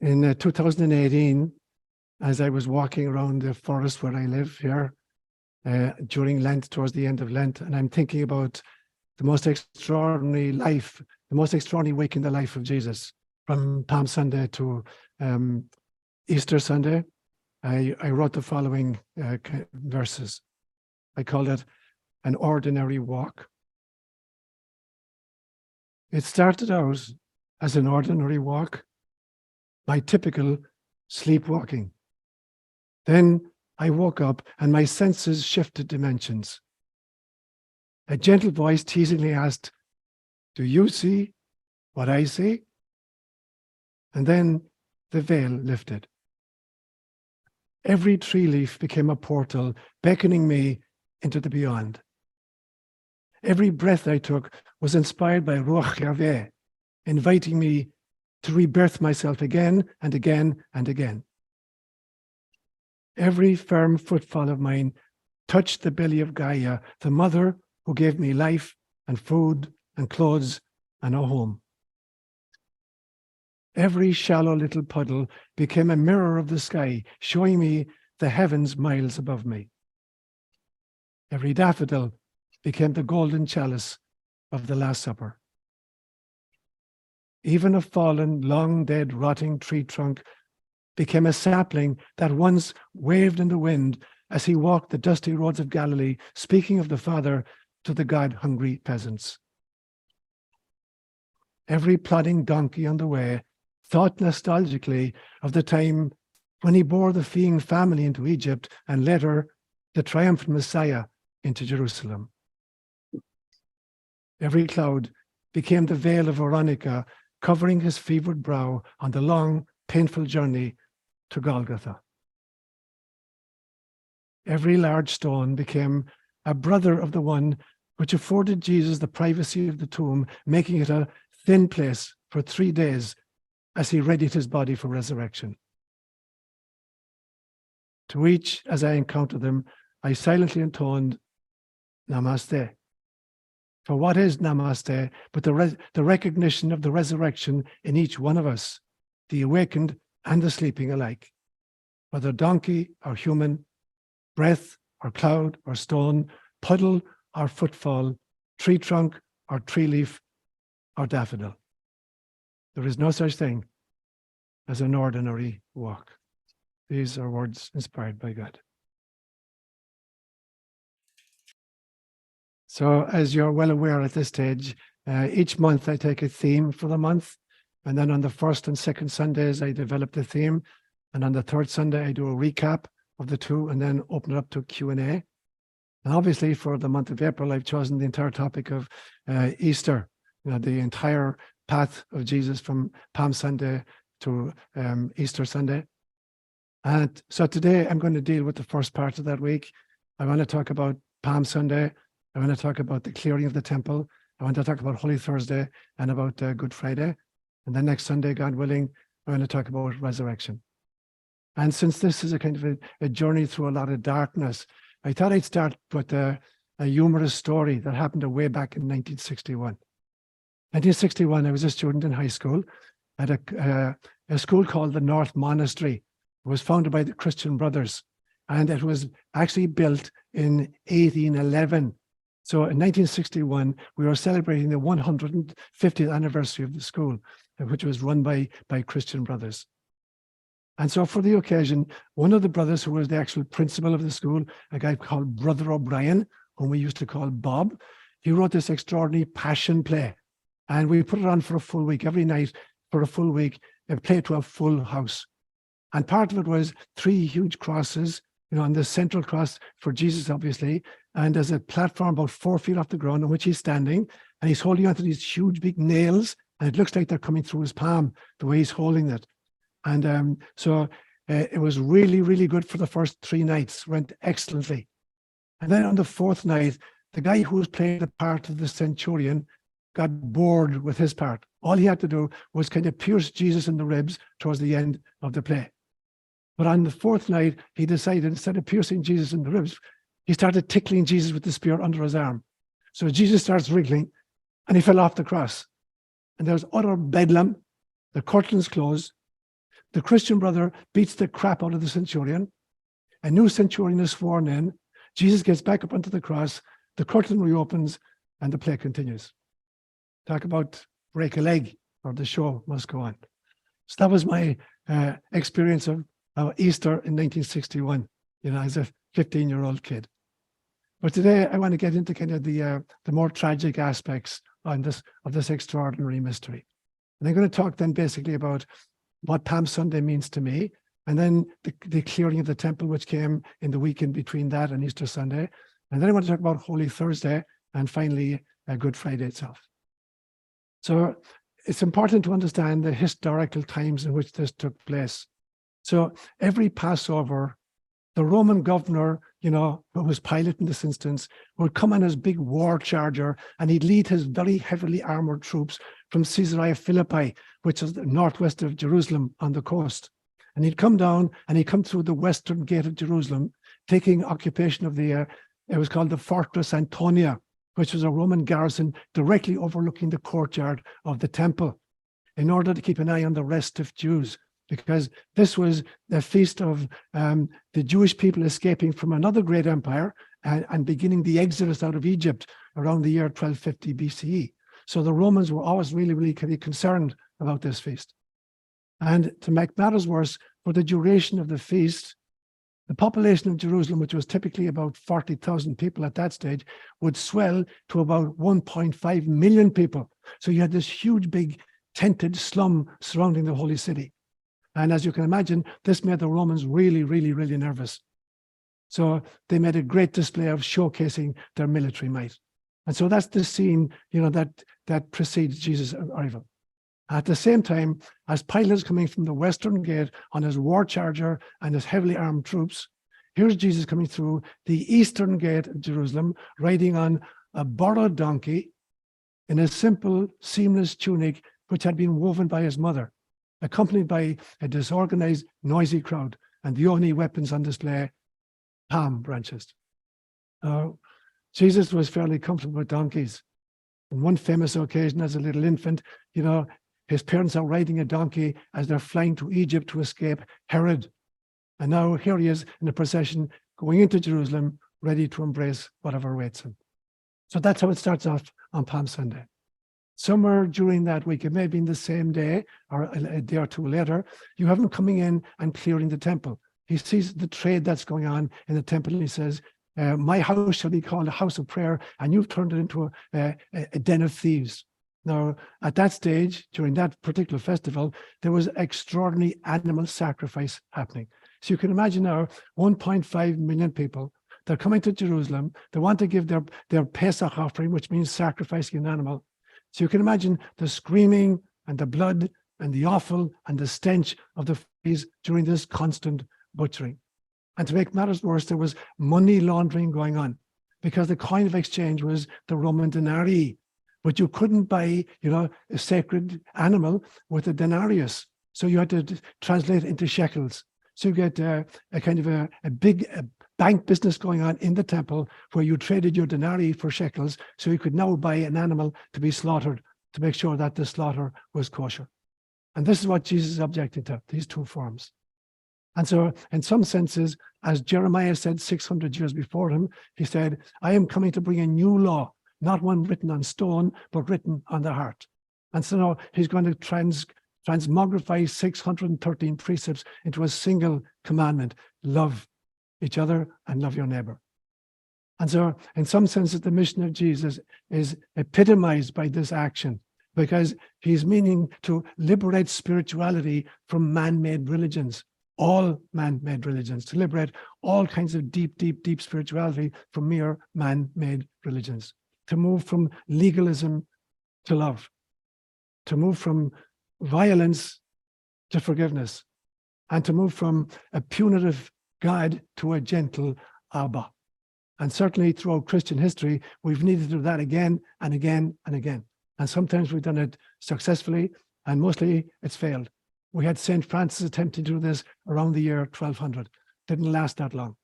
In 2018, as I was walking around the forest where I live here during Lent, towards the end of Lent, and I'm thinking about the most extraordinary life, the most extraordinary week in the life of Jesus, from Palm Sunday to Easter Sunday, I wrote the following verses. I called it an ordinary walk. It started out as an ordinary walk, my typical sleepwalking. Then I woke up and my senses shifted dimensions. A gentle voice teasingly asked, "Do you see what I see?" And then the veil lifted. Every tree leaf became a portal, beckoning me into the beyond. Every breath I took was inspired by Ruach Yahweh, inviting me to rebirth myself again and again and again. Every firm footfall of mine touched the belly of Gaia, the mother who gave me life and food and clothes and a home. Every shallow little puddle became a mirror of the sky, showing me the heavens miles above me. Every daffodil became the golden chalice of the Last Supper. Even a fallen, long dead, rotting tree trunk became a sapling that once waved in the wind as he walked the dusty roads of Galilee, speaking of the Father to the God-hungry peasants. Every plodding donkey on the way thought nostalgically of the time when he bore the fleeing family into Egypt and later the triumphant Messiah into Jerusalem. Every cloud became the veil of Veronica, covering his fevered brow on the long, painful journey to Golgotha. Every large stone became a brother of the one which afforded Jesus the privacy of the tomb, making it a thin place for 3 days as he readied his body for resurrection. To each, as I encountered them, I silently intoned, Namaste. For what is Namaste but the recognition of the resurrection in each one of us, the awakened and the sleeping alike, whether donkey or human, breath or cloud or stone, puddle or footfall, tree trunk or tree leaf or daffodil. There is no such thing as an ordinary walk. These are words inspired by God. So as you're well aware at this stage, each month I take a theme for the month. And then on the first and second Sundays, I develop the theme. And on the third Sunday, I do a recap of the two and then open it up to Q&A. And obviously for the month of April, I've chosen the entire topic of Easter, the entire path of Jesus from Palm Sunday to Easter Sunday. And so today I'm going to deal with the first part of that week. I want to talk about Palm Sunday. I want to talk about the clearing of the temple. I want to talk about Holy Thursday and about Good Friday. And then next Sunday, God willing, I want to talk about resurrection. And since this is a kind of a journey through a lot of darkness, I thought I'd start with a humorous story that happened way back in 1961. 1961, I was a student in high school at a school called the North Monastery. It was founded by the Christian Brothers, and it was actually built in 1811. So in 1961, we were celebrating the 150th anniversary of the school, which was run by Christian Brothers. And so for the occasion, one of the brothers who was the actual principal of the school, a guy called Brother O'Brien, whom we used to call Bob, he wrote this extraordinary passion play. And we put it on for a full week, every night for a full week, and play to a full house. And part of it was 3 huge crosses, on the central cross for Jesus, obviously, and there's a platform about 4 feet off the ground on which he's standing, and he's holding onto these huge big nails, and it looks like they're coming through his palm, the way he's holding it. And so it was really, really good for the first 3 nights, went excellently. And then on the 4th night, the guy who was playing the part of the centurion got bored with his part. All he had to do was kind of pierce Jesus in the ribs towards the end of the play. But on the 4th night, he decided, instead of piercing Jesus in the ribs, he started tickling Jesus with the spear under his arm. So Jesus starts wriggling, and he fell off the cross. And there was utter bedlam. The curtains closed. The Christian brother beats the crap out of the centurion. A new centurion is sworn in. Jesus gets back up onto the cross. The curtain reopens and the play continues. Talk about break a leg, or the show must go on. So that was my experience of Easter in 1961, as a 15-year-old kid. But today I want to get into kind of the more tragic aspects of this extraordinary mystery. And I'm going to talk then basically about what Palm Sunday means to me, and then the clearing of the temple, which came in the weekend between that and Easter Sunday. And then I want to talk about Holy Thursday, and finally Good Friday itself. So it's important to understand the historical times in which this took place. So every Passover, the Roman governor, who was Pilate in this instance, would come on his big war charger, and he'd lead his very heavily armored troops from Caesarea Philippi, which is the northwest of Jerusalem on the coast. And he'd come down and he'd come through the western gate of Jerusalem, taking occupation of it was called the Fortress Antonia, which was a Roman garrison directly overlooking the courtyard of the temple, in order to keep an eye on the rest of Jews, because this was the feast of the Jewish people escaping from another great empire and beginning the exodus out of Egypt around the year 1250 BCE. So the Romans were always really, really concerned about this feast. And to make matters worse, for the duration of the feast, the population of Jerusalem, which was typically about 40,000 people at that stage, would swell to about 1.5 million people. So you had this huge, big tented slum surrounding the holy city. And as you can imagine, this made the Romans really, really, really nervous. So they made a great display of showcasing their military might. And so that's the scene, that precedes Jesus' arrival. At the same time, as Pilate is coming from the western gate on his war charger and his heavily armed troops, here's Jesus coming through the eastern gate of Jerusalem, riding on a borrowed donkey in a simple, seamless tunic which had been woven by his mother, accompanied by a disorganized, noisy crowd, and the only weapons on display, palm branches. Jesus was fairly comfortable with donkeys. On one famous occasion, as a little infant, his parents are riding a donkey as they're flying to Egypt to escape Herod. And now here he is in a procession going into Jerusalem, ready to embrace whatever awaits him. So that's how it starts off on Palm Sunday. Somewhere during that week, it may have been the same day or a day or two later, you have him coming in and clearing the temple. He sees the trade that's going on in the temple, and he says, my house shall be called a house of prayer, and you've turned it into a den of thieves. Now, at that stage, during that particular festival, there was extraordinary animal sacrifice happening. So you can imagine now 1.5 million people, they're coming to Jerusalem, they want to give their Pesach offering, which means sacrificing an animal. So you can imagine the screaming and the blood and the offal and the stench of the feast during this constant butchering. And to make matters worse, there was money laundering going on, because the coin of exchange was the Roman denarii. But you couldn't buy, a sacred animal with a denarius. So you had to translate it into shekels. So you get a kind of a big bank business going on in the temple, where you traded your denarii for shekels, so you could now buy an animal to be slaughtered to make sure that the slaughter was kosher. And this is what Jesus is objecting to, these two forms. And so in some senses, as Jeremiah said 600 years before him, he said, I am coming to bring a new law, not one written on stone, but written on the heart. And so now he's going to transmogrify 613 precepts into a single commandment: love each other and love your neighbor. And so in some senses, the mission of Jesus is epitomized by this action, because he's meaning to liberate spirituality from man-made religions, all man-made religions, to liberate all kinds of deep, deep, deep spirituality from mere man-made religions, to move from legalism to love, to move from violence to forgiveness, and to move from a punitive God to a gentle Abba. And certainly throughout Christian history, we've needed to do that again and again and again. And sometimes we've done it successfully, and mostly it's failed. We had St. Francis attempting to do this around the year 1200. Didn't last that long.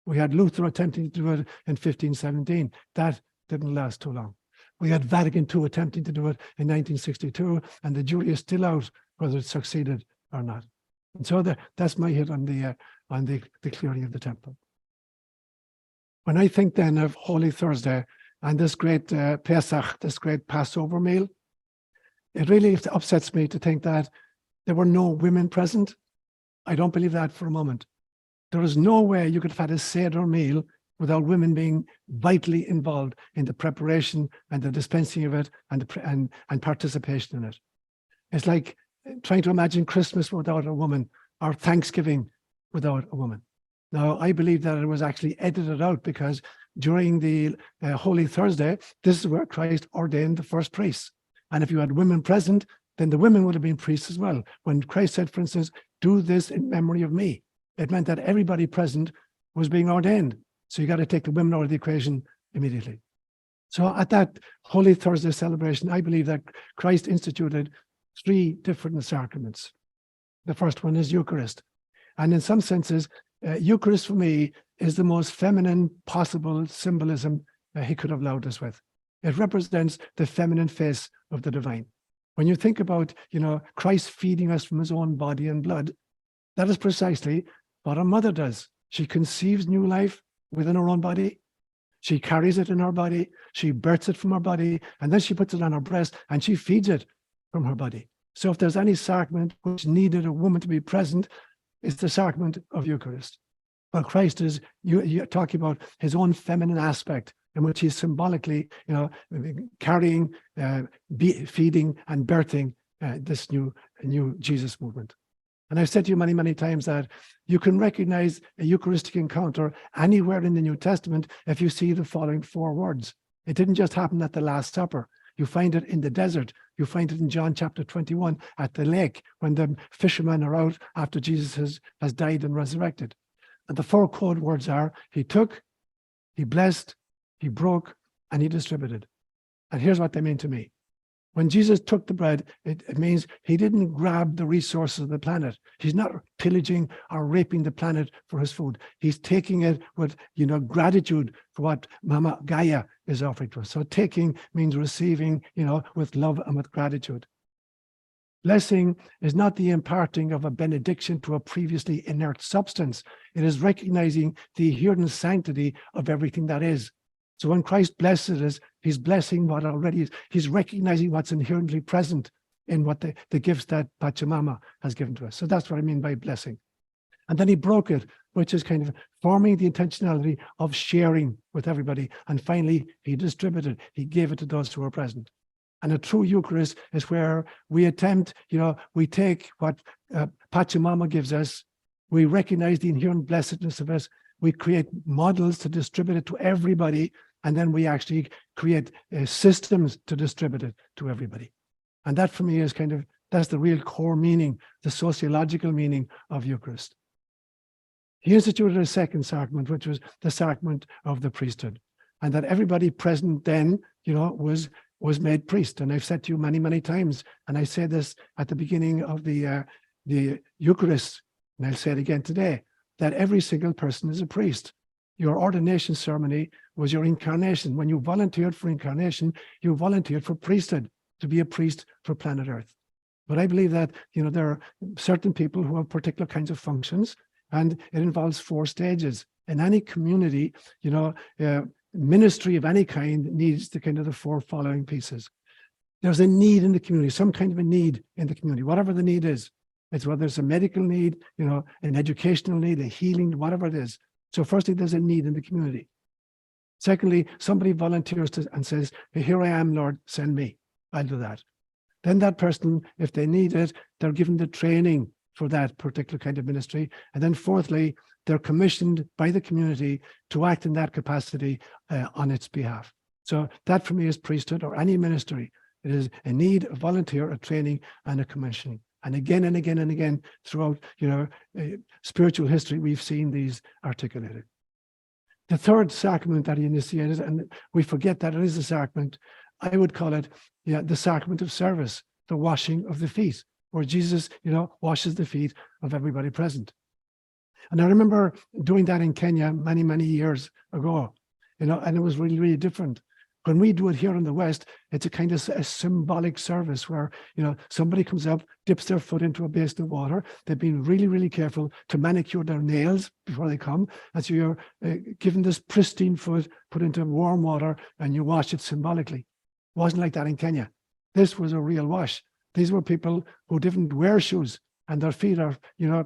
We had Luther attempting to do it in 1517. That didn't last too long. We had Vatican II attempting to do it in 1962, and the jury is still out whether it succeeded or not. And so that's my hit on the clearing of the temple. When I think then of Holy Thursday and this great Pesach, this great Passover meal, it really upsets me to think that there were no women present. I don't believe that for a moment. There is no way you could have had a Seder meal without women being vitally involved in the preparation and the dispensing of it and participation in it. It's like trying to imagine Christmas without a woman or Thanksgiving without a woman. Now, I believe that it was actually edited out because during the Holy Thursday, this is where Christ ordained the first priests. And if you had women present, then the women would have been priests as well. When Christ said, for instance, do this in memory of me, it meant that everybody present was being ordained. So you got to take the women out of the equation immediately. So at that Holy Thursday celebration, I believe that Christ instituted 3 different sacraments. The first one is Eucharist. And in some senses, Eucharist for me is the most feminine possible symbolism he could have allowed us with. It represents the feminine face of the divine. When you think about, Christ feeding us from his own body and blood, that is precisely what a mother does. She conceives new life within her own body. She carries it in her body. She births it from her body, and then she puts it on her breast and she feeds it from her body. So if there's any sacrament which needed a woman to be present, it's the sacrament of Eucharist. Well, Christ is you're talking about his own feminine aspect in which he's symbolically, carrying, feeding and birthing this new Jesus movement. And I've said to you many, many times that you can recognize a Eucharistic encounter anywhere in the New Testament if you see the following 4 words. It didn't just happen at the Last Supper. You find it in the desert. You find it in John chapter 21 at the lake when the fishermen are out after Jesus has died and resurrected. And the 4 code words are, he took, he blessed, he broke, and he distributed. And here's what they mean to me. When Jesus took the bread, it means he didn't grab the resources of the planet. He's not pillaging or raping the planet for his food. He's taking it with, gratitude for what Mama Gaia is offering to us. So taking means receiving, with love and with gratitude. Blessing is not the imparting of a benediction to a previously inert substance. It is recognizing the inherent sanctity of everything that is. So when Christ blesses us, he's blessing what already is. He's recognizing what's inherently present in what the gifts that Pachamama has given to us. So that's what I mean by blessing. And then he broke it, which is kind of forming the intentionality of sharing with everybody. And finally, he distributed. He gave it to those who are present. And a true Eucharist is where we attempt, we take what Pachamama gives us, we recognize the inherent blessedness of us, we create models to distribute it to everybody, and then we actually create systems to distribute it to everybody. And that for me is that's the real core meaning, the sociological meaning of Eucharist. He instituted a second sacrament, which was the sacrament of the priesthood. And that everybody present then, was made priest. And I've said to you many, many times, and I say this at the beginning of the Eucharist, and I'll say it again today, that every single person is a priest. Your ordination ceremony was your incarnation. When you volunteered for incarnation, you volunteered for priesthood, to be a priest for planet Earth. But I believe that, there are certain people who have particular kinds of functions, and it involves 4 stages. In any community, ministry of any kind needs the 4 following pieces. There's a need in the community, some kind of a need in the community, whatever the need is. It's whether it's a medical need, an educational need, a healing, whatever it is. So firstly, there's a need in the community. Secondly, somebody volunteers and says, hey, here I am, Lord, send me. I'll do that. Then that person, if they need it, they're given the training for that particular kind of ministry. And then fourthly, they're commissioned by the community to act in that capacity on its behalf. So that for me is priesthood or any ministry. It is a need, a volunteer, a training, and a commissioning. And again and again and again throughout, spiritual history, we've seen these articulated. The third sacrament that he initiated, and we forget that it is a sacrament, I would call it, the sacrament of service, the washing of the feet, where Jesus, washes the feet of everybody present. And I remember doing that in Kenya many, many years ago, and it was really, really different. When we do it here in the West, it's a kind of a symbolic service where, somebody comes up, dips their foot into a basin of water. They've been really, really careful to manicure their nails before they come. And so you're given this pristine foot, put into warm water, and you wash it symbolically. It wasn't like that in Kenya. This was a real wash. These were people who didn't wear shoes, and their feet are,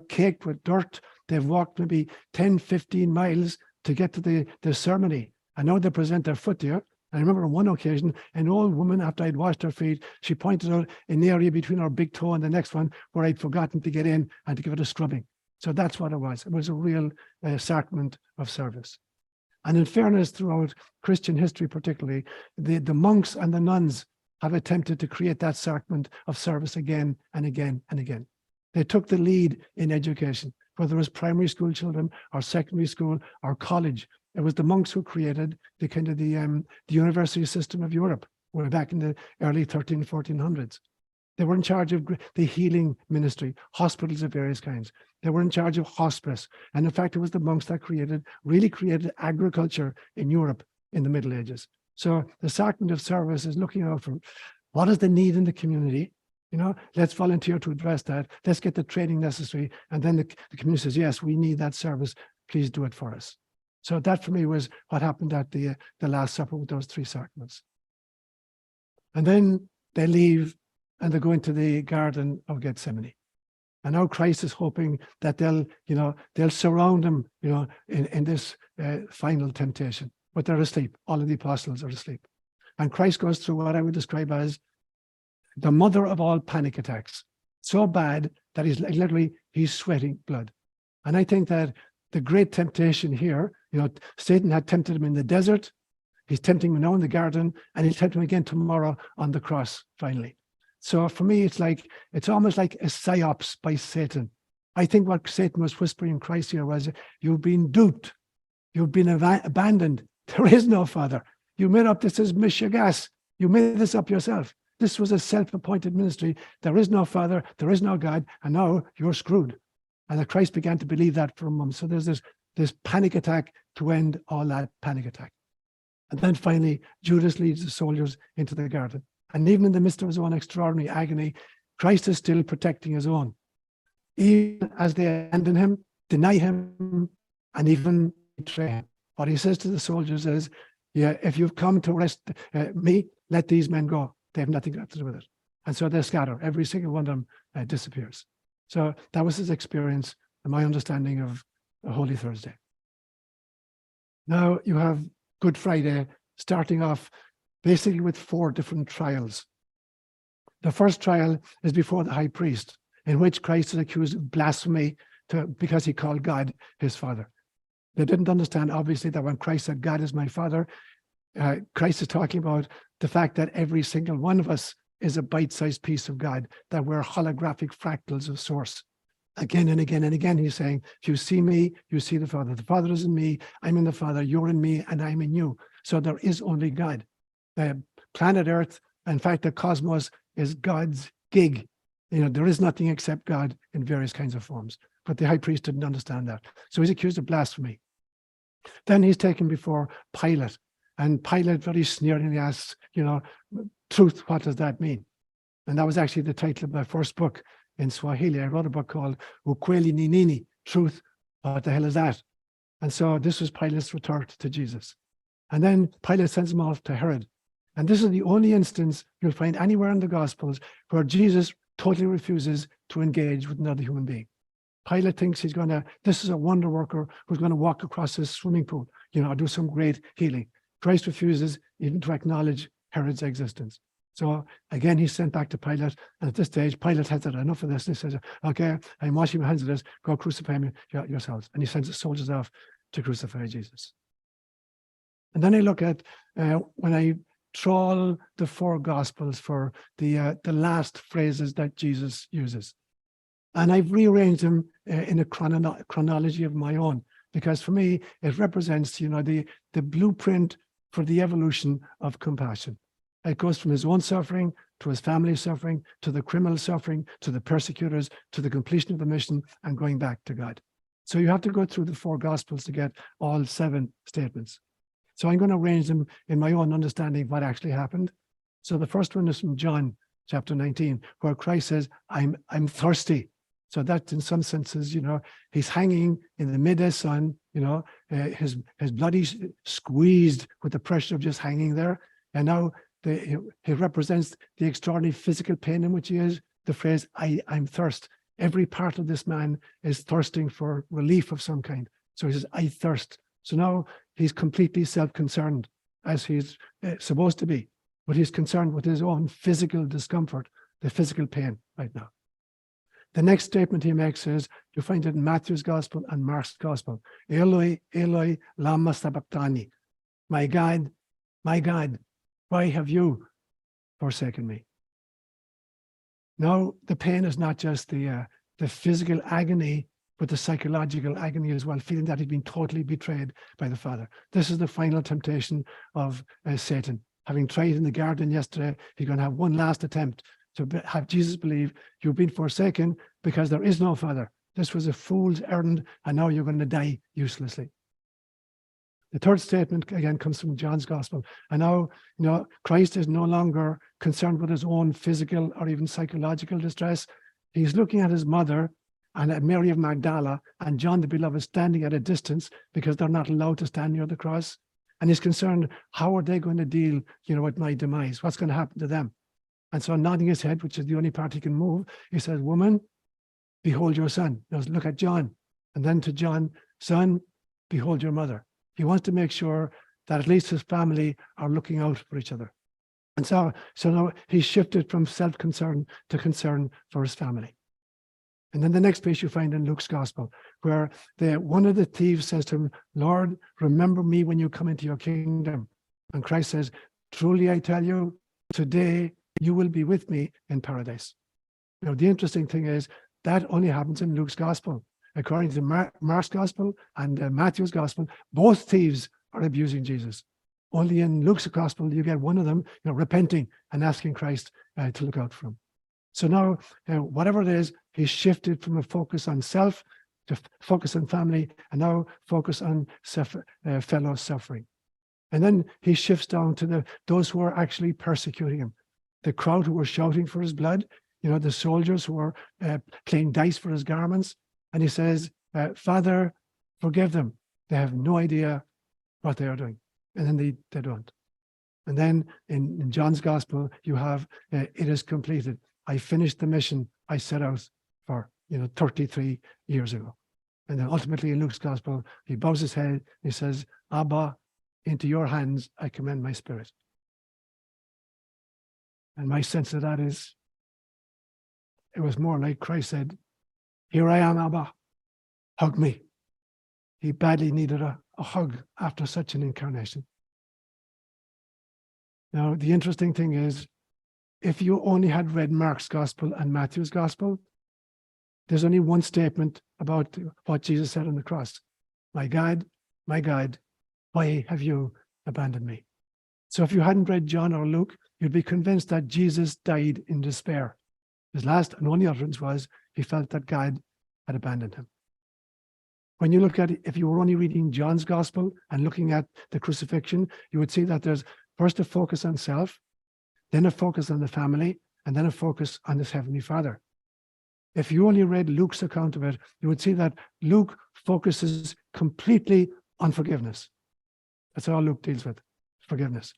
caked with dirt. They've walked maybe 10, 15 miles to get to the ceremony. And now they present their foot there. I remember on one occasion, an old woman, after I'd washed her feet, she pointed out an area between her big toe and the next one where I'd forgotten to get in and to give it a scrubbing. So that's what it was. It was a real sacrament of service. And in fairness, throughout Christian history particularly, the monks and the nuns have attempted to create that sacrament of service again and again and again. They took the lead in education, whether it was primary school children or secondary school or college. It was the monks who created the kind of the university system of Europe, way back in the early 1400s. They were in charge of the healing ministry, hospitals of various kinds. They were in charge of hospice. And in fact, it was the monks that really created agriculture in Europe in the Middle Ages. So the sacrament of service is looking out for what is the need in the community. Let's volunteer to address that. Let's get the training necessary. And then the community says, yes, we need that service. Please do it for us. So that for me was what happened at the Last Supper with those three sacraments. And then they leave and they go into the Garden of Gethsemane. And now Christ is hoping that they'll surround him, in this final temptation. But they're asleep. All of the apostles are asleep. And Christ goes through what I would describe as the mother of all panic attacks. So bad that he's sweating blood. And I think that the great temptation here, Satan had tempted him in the desert. He's tempting him now in the garden, and he'll tempt him again tomorrow on the cross, finally. So for me, it's almost like a psyops by Satan. I think what Satan was whispering in Christ here was, you've been duped. You've been abandoned. There is no Father. You made up this as mishigas. You made this up yourself. This was a self-appointed ministry. There is no Father. There is no God. And now you're screwed. And that Christ began to believe that for a moment. So there's this panic attack to end all that panic attack. And then finally, Judas leads the soldiers into the garden. And even in the midst of his own extraordinary agony, Christ is still protecting his own. Even as they abandon him, deny him, and even betray him. What he says to the soldiers is, if you've come to arrest me, let these men go. They have nothing to do with it. And so they scatter. Every single one of them disappears. So that was his experience and my understanding of Holy Thursday. Now you have Good Friday, starting off basically with 4 different trials. The first trial is before the high priest, in which Christ is accused of blasphemy because he called God his Father. They didn't understand, obviously, that when Christ said, God is my Father, Christ is talking about the fact that every single one of us is a bite-sized piece of God, that we're holographic fractals of source. Again and again and again, he's saying, if you see me, you see the Father. The Father is in me, I'm in the Father, you're in me, and I'm in you. So there is only God. The planet Earth, in fact, the cosmos is God's gig. There is nothing except God in various kinds of forms. But the high priest didn't understand that. So he's accused of blasphemy. Then he's taken before Pilate. And Pilate very sneeringly asks, truth, what does that mean? And that was actually the title of my first book in Swahili. I wrote a book called Ukweli ni nini, Truth, what the hell is that? And so this was Pilate's retort to Jesus. And then Pilate sends him off to Herod. And this is the only instance you'll find anywhere in the Gospels where Jesus totally refuses to engage with another human being. Pilate thinks this is a wonder worker who's going to walk across this swimming pool, do some great healing. Christ refuses even to acknowledge Herod's existence. So again, he's sent back to Pilate. And at this stage, Pilate has had enough of this. And he says, okay, I'm washing my hands of this. Go crucify me yourselves. And he sends the soldiers off to crucify Jesus. And then I look at when I trawl the 4 Gospels for the last phrases that Jesus uses. And I've rearranged them in a chronology of my own, because for me, it represents, the blueprint for the evolution of compassion. It goes from his own suffering to his family's suffering, to the criminal suffering, to the persecutors, to the completion of the mission, and going back to God. So you have to go through the 4 Gospels to get all 7 statements. So I'm going to arrange them in my own understanding of what actually happened. So the first one is from John chapter 19, where Christ says, I'm thirsty. So that in some senses, he's hanging in the midday sun, his bloody squeezed with the pressure of just hanging there. And now he represents the extraordinary physical pain in which he is. The phrase, I'm thirst. Every part of this man is thirsting for relief of some kind. So he says, I thirst. So now he's completely self-concerned, as he's supposed to be. But he's concerned with his own physical discomfort, the physical pain right now. The next statement he makes is, you find it in Matthew's Gospel and Mark's Gospel. Eloi, Eloi, lama sabachthani. My God, why have you forsaken me? Now, the pain is not just the physical agony, but the psychological agony as well, feeling that he's been totally betrayed by the Father. This is the final temptation of Satan. Having tried in the garden yesterday, he's going to have one last attempt to have Jesus believe you've been forsaken because there is no Father. This was a fool's errand, and now you're going to die uselessly. The third statement, again, comes from John's Gospel. And now, Christ is no longer concerned with his own physical or even psychological distress. He's looking at his mother and at Mary of Magdala and John the Beloved standing at a distance because they're not allowed to stand near the cross. And he's concerned, how are they going to deal, with my demise? What's going to happen to them? And so nodding his head, which is the only part he can move, he says, woman, behold your son. Now look at John. And then to John, son, behold your mother. He wants to make sure that at least his family are looking out for each other. And so now he's shifted from self-concern to concern for his family. And then the next piece you find in Luke's Gospel, where one of the thieves says to him, Lord, remember me when you come into your kingdom. And Christ says, truly I tell you, today you will be with me in paradise. Now, the interesting thing is that only happens in Luke's Gospel. According to Mark's Gospel and Matthew's Gospel, both thieves are abusing Jesus. Only in Luke's Gospel, you get one of them repenting and asking Christ to look out for him. So now, whatever it is, he's shifted from a focus on self to focus on family, and now focus on fellow suffering. And then he shifts down to those who are actually persecuting him. The crowd who were shouting for his blood, the soldiers who were playing dice for his garments. And he says, Father, forgive them. They have no idea what they are doing. And then they don't. And then in John's Gospel, you have, it is completed. I finished the mission I set out for, 33 years ago. And then ultimately in Luke's Gospel, he bows his head, he says, Abba, into your hands I commend my spirit. And my sense of that is, it was more like Christ said, here I am, Abba, hug me. He badly needed a hug after such an incarnation. Now, the interesting thing is, if you only had read Mark's Gospel and Matthew's Gospel, there's only one statement about what Jesus said on the cross. My God, why have you abandoned me? So if you hadn't read John or Luke, you'd be convinced that Jesus died in despair. His last and only utterance was he felt that God had abandoned him. When you look at it, if you were only reading John's Gospel and looking at the crucifixion, you would see that there's first a focus on self, then a focus on the family, and then a focus on his Heavenly Father. If you only read Luke's account of it, you would see that Luke focuses completely on forgiveness. That's all Luke deals with, forgiveness.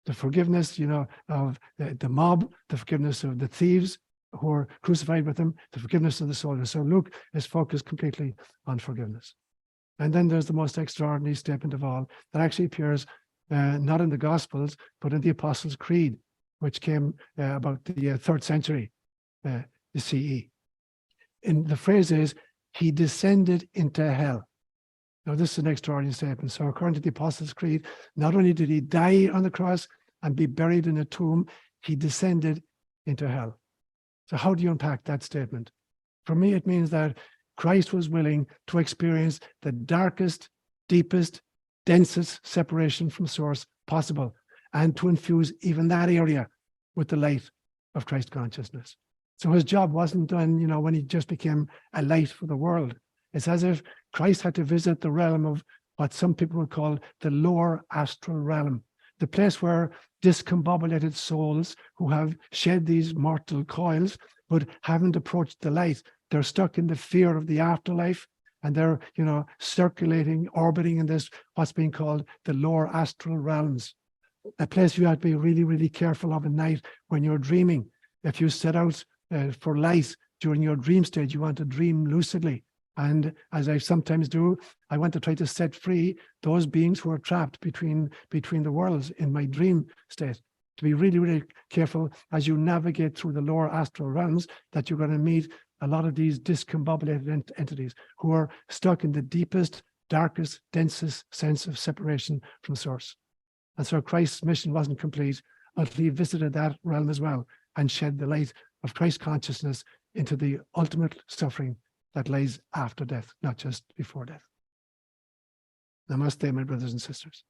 The forgiveness, of the mob, the forgiveness of the thieves who were crucified with him, the forgiveness of the soldiers. So Luke is focused completely on forgiveness. And then there's the most extraordinary statement of all that actually appears not in the Gospels, but in the Apostles' Creed, which came about the 3rd century CE. And the phrase is, he descended into hell. Now, this is an extraordinary statement. So according to the Apostles' Creed, not only did he die on the cross and be buried in a tomb, he descended into hell. So how do you unpack that statement? For me, it means that Christ was willing to experience the darkest, deepest, densest separation from source possible, and to infuse even that area with the light of Christ consciousness. So his job wasn't done, when he just became a light for the world. It's as if Christ had to visit the realm what some people would call the lower astral realm, the place where discombobulated souls who have shed these mortal coils but haven't approached the light. They're stuck in the fear of the afterlife, and they're, circulating, orbiting in this, what's being called the lower astral realms. A place you have to be really, really careful of at night when you're dreaming. If you set out for light during your dream stage, you want to dream lucidly. And as I sometimes do, I want to try to set free those beings who are trapped between the worlds in my dream state. To be really, really careful as you navigate through the lower astral realms, that you're going to meet a lot of these discombobulated entities who are stuck in the deepest, darkest, densest sense of separation from source. And so Christ's mission wasn't complete until he visited that realm as well and shed the light of Christ consciousness into the ultimate suffering that lies after death, not just before death. Namaste, my brothers and sisters.